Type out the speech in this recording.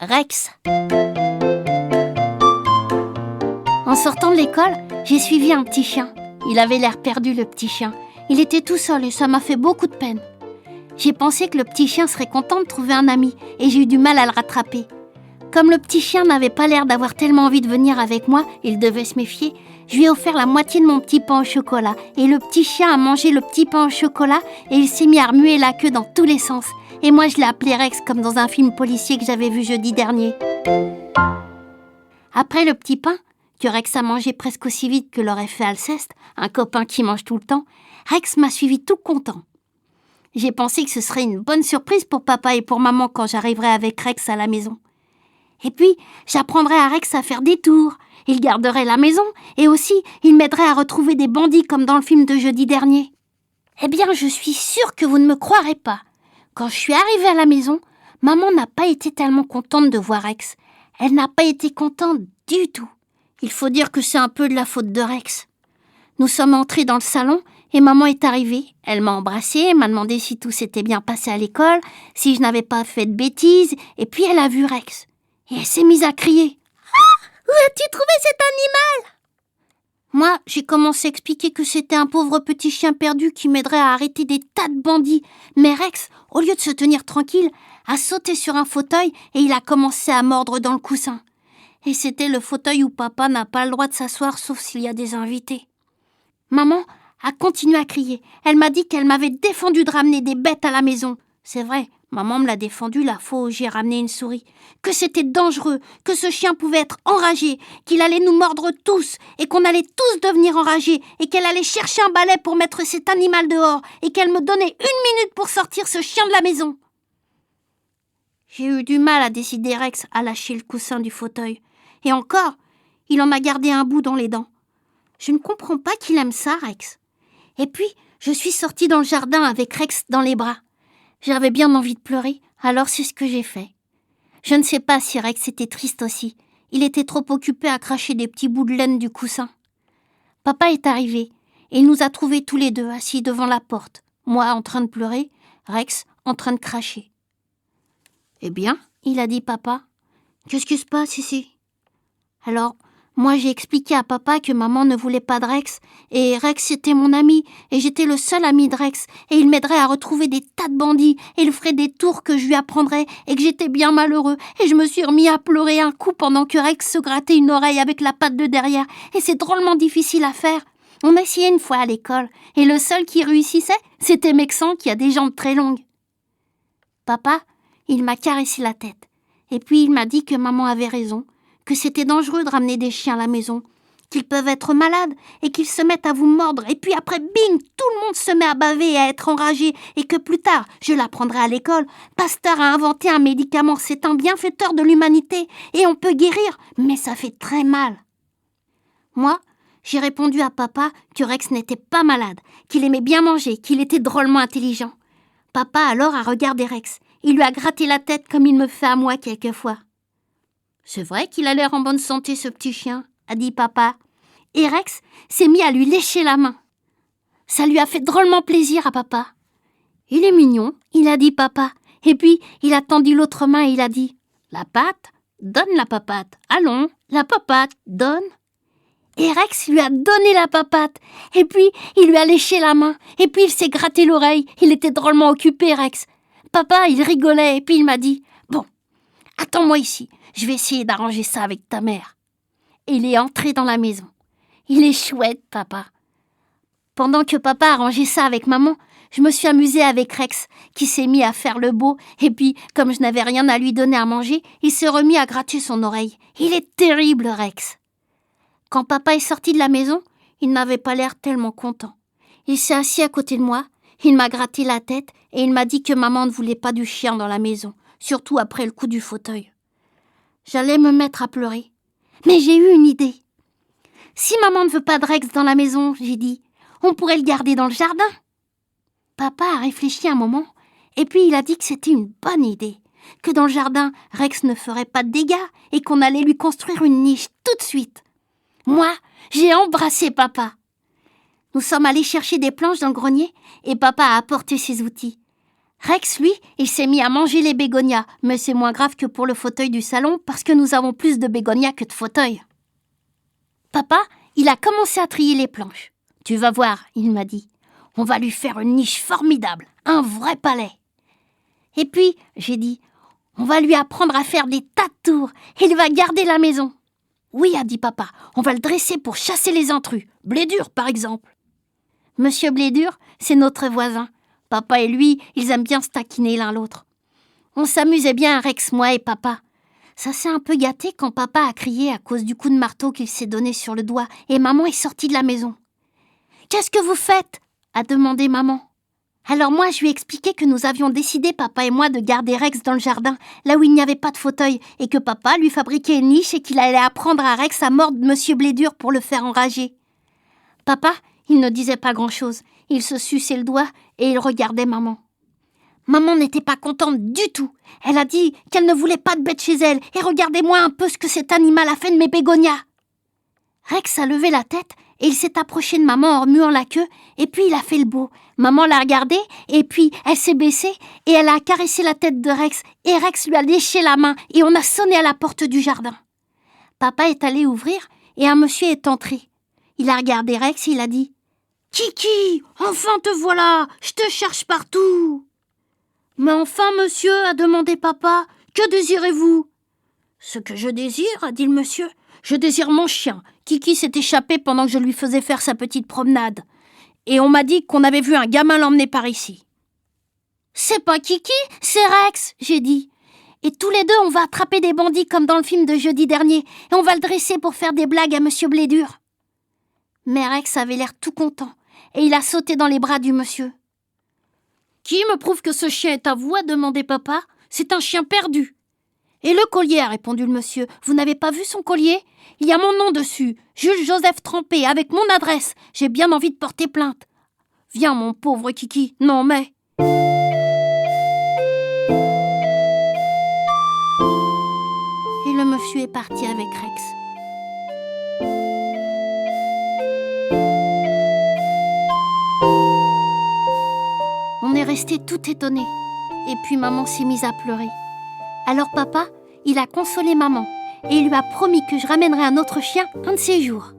Rex. En sortant de l'école, j'ai suivi un petit chien. Il avait l'air perdu, le petit chien. Il était tout seul et ça m'a fait beaucoup de peine. J'ai pensé que le petit chien serait content de trouver un ami et j'ai eu du mal à le rattraper. Comme le petit chien n'avait pas l'air d'avoir tellement envie de venir avec moi, il devait se méfier, je lui ai offert la moitié de mon petit pain au chocolat. Et le petit chien a mangé le petit pain au chocolat et il s'est mis à remuer la queue dans tous les sens. Et moi je l'ai appelé Rex comme dans un film policier que j'avais vu jeudi dernier. Après le petit pain, que Rex a mangé presque aussi vite que l'aurait fait Alceste, un copain qui mange tout le temps, Rex m'a suivi tout content. J'ai pensé que ce serait une bonne surprise pour papa et pour maman quand j'arriverai avec Rex à la maison. Et puis, j'apprendrai à Rex à faire des tours. Il garderait la maison et aussi, il m'aiderait à retrouver des bandits comme dans le film de jeudi dernier. Eh bien, je suis sûre que vous ne me croirez pas. Quand je suis arrivée à la maison, maman n'a pas été tellement contente de voir Rex. Elle n'a pas été contente du tout. Il faut dire que c'est un peu de la faute de Rex. Nous sommes entrés dans le salon et maman est arrivée. Elle m'a embrassée, m'a demandé si tout s'était bien passé à l'école, si je n'avais pas fait de bêtises, et puis elle a vu Rex. Et elle s'est mise à crier. « Ah, où as-tu trouvé cet animal ?» Moi, j'ai commencé à expliquer que c'était un pauvre petit chien perdu qui m'aiderait à arrêter des tas de bandits. Mais Rex, au lieu de se tenir tranquille, a sauté sur un fauteuil et il a commencé à mordre dans le coussin. Et c'était le fauteuil où papa n'a pas le droit de s'asseoir sauf s'il y a des invités. Maman a continué à crier. Elle m'a dit qu'elle m'avait défendu de ramener des bêtes à la maison. C'est vrai, maman me l'a défendu la fois où j'ai ramené une souris. Que c'était dangereux, que ce chien pouvait être enragé, qu'il allait nous mordre tous et qu'on allait tous devenir enragés et qu'elle allait chercher un balai pour mettre cet animal dehors et qu'elle me donnait 1 minute pour sortir ce chien de la maison. J'ai eu du mal à décider Rex à lâcher le coussin du fauteuil. Et encore, il en a gardé un bout dans les dents. Je ne comprends pas qu'il aime ça, Rex. Et puis, je suis sortie dans le jardin avec Rex dans les bras. J'avais bien envie de pleurer, alors c'est ce que j'ai fait. Je ne sais pas si Rex était triste aussi. Il était trop occupé à cracher des petits bouts de laine du coussin. Papa est arrivé et il nous a trouvés tous les deux assis devant la porte. Moi en train de pleurer, Rex en train de cracher. « Eh bien, il a dit papa, qu'est-ce qui se passe ici ?» Alors, moi j'ai expliqué à papa que maman ne voulait pas de Rex et Rex était mon ami et j'étais le seul ami de Rex et il m'aiderait à retrouver des tas de bandits et il ferait des tours que je lui apprendrais et que j'étais bien malheureux et je me suis remis à pleurer un coup pendant que Rex se grattait une oreille avec la patte de derrière et c'est drôlement difficile à faire. On a essayé une fois à l'école et le seul qui réussissait, c'était Mexan qui a des jambes très longues. Papa, il m'a caressé la tête et puis il m'a dit que maman avait raison, que c'était dangereux de ramener des chiens à la maison, qu'ils peuvent être malades et qu'ils se mettent à vous mordre. Et puis après, bing, tout le monde se met à baver et à être enragé. Et que plus tard, je l'apprendrai à l'école, Pasteur a inventé un médicament. C'est un bienfaiteur de l'humanité et on peut guérir, mais ça fait très mal. Moi, j'ai répondu à papa que Rex n'était pas malade, qu'il aimait bien manger, qu'il était drôlement intelligent. Papa alors a regardé Rex. Il lui a gratté la tête comme il me fait à moi quelquefois. C'est vrai qu'il a l'air en bonne santé, ce petit chien, a dit papa. Et Rex s'est mis à lui lécher la main. Ça lui a fait drôlement plaisir à papa. Il est mignon, il a dit papa. Et puis, il a tendu l'autre main et il a dit « La patte, donne la papate. Allons, la papate, donne. » Et Rex lui a donné la papate. Et puis, il lui a léché la main. Et puis, il s'est gratté l'oreille. Il était drôlement occupé, Rex. Papa, il rigolait et puis il m'a dit « Bon, attends-moi ici. Je vais essayer d'arranger ça avec ta mère. » Et il est entré dans la maison. Il est chouette, papa. Pendant que papa arrangeait ça avec maman, je me suis amusée avec Rex, qui s'est mis à faire le beau. Et puis, comme je n'avais rien à lui donner à manger, il s'est remis à gratter son oreille. Il est terrible, Rex. Quand papa est sorti de la maison, il n'avait pas l'air tellement content. Il s'est assis à côté de moi, il m'a gratté la tête et il m'a dit que maman ne voulait pas du chien dans la maison, surtout après le coup du fauteuil. J'allais me mettre à pleurer. Mais j'ai eu une idée. Si maman ne veut pas de Rex dans la maison, j'ai dit, on pourrait le garder dans le jardin. Papa a réfléchi un moment, et puis il a dit que c'était une bonne idée, que dans le jardin, Rex ne ferait pas de dégâts et qu'on allait lui construire une niche tout de suite. Moi, j'ai embrassé papa. Nous sommes allés chercher des planches dans le grenier et papa a apporté ses outils. Rex, lui, il s'est mis à manger les bégonias, mais c'est moins grave que pour le fauteuil du salon parce que nous avons plus de bégonias que de fauteuils. Papa, il a commencé à trier les planches. Tu vas voir, il m'a dit. On va lui faire une niche formidable, un vrai palais. Et puis, j'ai dit, on va lui apprendre à faire des tas de tours et il va garder la maison. Oui, a dit papa, on va le dresser pour chasser les intrus, Blédur par exemple. Monsieur Blédur, c'est notre voisin. Papa et lui, ils aiment bien se taquiner l'un l'autre. On s'amusait bien, Rex, moi et papa. Ça s'est un peu gâté quand papa a crié à cause du coup de marteau qu'il s'est donné sur le doigt et maman est sortie de la maison. « Qu'est-ce que vous faites ?» a demandé maman. Alors moi, je lui ai expliqué que nous avions décidé, papa et moi, de garder Rex dans le jardin, là où il n'y avait pas de fauteuil, et que papa lui fabriquait une niche et qu'il allait apprendre à Rex à mordre Monsieur Blédur pour le faire enrager. Papa, il ne disait pas grand-chose. Il se suçait le doigt et il regardait maman. Maman n'était pas contente du tout. Elle a dit qu'elle ne voulait pas de bête chez elle. Et regardez-moi un peu ce que cet animal a fait de mes bégonias. Rex a levé la tête et il s'est approché de maman en remuant la queue. Et puis il a fait le beau. Maman l'a regardé et puis elle s'est baissée et elle a caressé la tête de Rex. Et Rex lui a léché la main et on a sonné à la porte du jardin. Papa est allé ouvrir et un monsieur est entré. Il a regardé Rex et il a dit « Kiki, enfin te voilà, je te cherche partout !» « Mais enfin, monsieur, a demandé papa, que désirez-vous ?»« Ce que je désire, a dit le monsieur. Je désire mon chien. Kiki s'est échappé pendant que je lui faisais faire sa petite promenade. Et on m'a dit qu'on avait vu un gamin l'emmener par ici. »« C'est pas Kiki, c'est Rex, j'ai dit. Et tous les deux, on va attraper des bandits comme dans le film de jeudi dernier, et on va le dresser pour faire des blagues à monsieur Blédur. » Mais Rex avait l'air tout content, et il a sauté dans les bras du monsieur. « Qui me prouve que ce chien est à vous ?» a demandé papa. « C'est un chien perdu. »« Et le collier ?» a répondu le monsieur. « Vous n'avez pas vu son collier ? Il y a mon nom dessus. Jules Joseph Trempé, avec mon adresse. J'ai bien envie de porter plainte. »« Viens, mon pauvre Kiki. Non, mais... » Et le monsieur est parti avec Rex. On est resté tout étonnés. Et puis maman s'est mise à pleurer. Alors papa, il a consolé maman et il lui a promis que je ramènerais un autre chien un de ces jours.